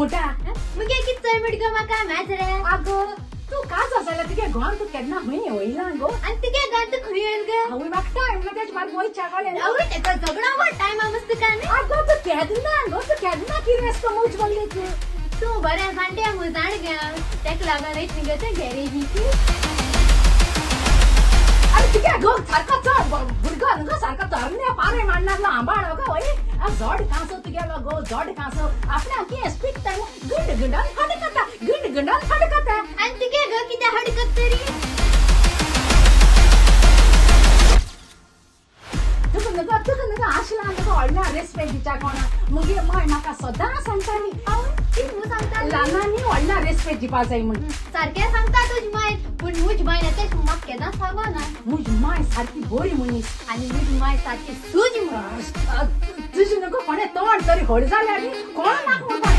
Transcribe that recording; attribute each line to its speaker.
Speaker 1: घोटा
Speaker 2: मुगे किती मिडग म्हाका मॅच रे
Speaker 1: अगो तू काच असायला तुगे घोर तू केन्ना खंय वयला गो
Speaker 2: आणि तुगे गात खंय येल ग
Speaker 1: हांव म्हाका टायम ना तेच मार गोय चागले
Speaker 2: आवरे तेका झगडा वर टाइम मस्त का ने
Speaker 1: अगो तू केदना गो तू केदना किरेस तो मुच बोलली
Speaker 2: तू बरे सांटे मुजाण ग तेक लागन एक निगते गॅरेजी की
Speaker 1: अरे तुगे गो सारका चढ भुरगा न्हू सारका तरणे पारे मारनारला आंबाळ गो वय जड कासो तुगे गो जड कासो आपल्या की स्पीड टाइम गुड गुडान फडकता गुड गुडान फडकता
Speaker 2: आणि तुगे ग किती हडकत तरी
Speaker 1: तुका नका आशला नका व्हडल्या रेस्पेक्ट दिच्या कोणा मुगे माय म्हाका सदां सांगताली
Speaker 2: ती तू सांगता
Speaker 1: ल्हानांनी व्हडल्या रेस्पेक्ट दिवपा जाय म्हण
Speaker 2: सारखे सांगता तुझी माय पण मुझ माय ना तेच म्हाका केदां सांगो ना
Speaker 1: म्हजी माय सारकी बरी मनीस
Speaker 2: आणि मुझ माय सारखी सूज म्हण
Speaker 1: तुजी नको कोणे तोंड तरी व्हड जाल्यार कोण नाक म्हणटा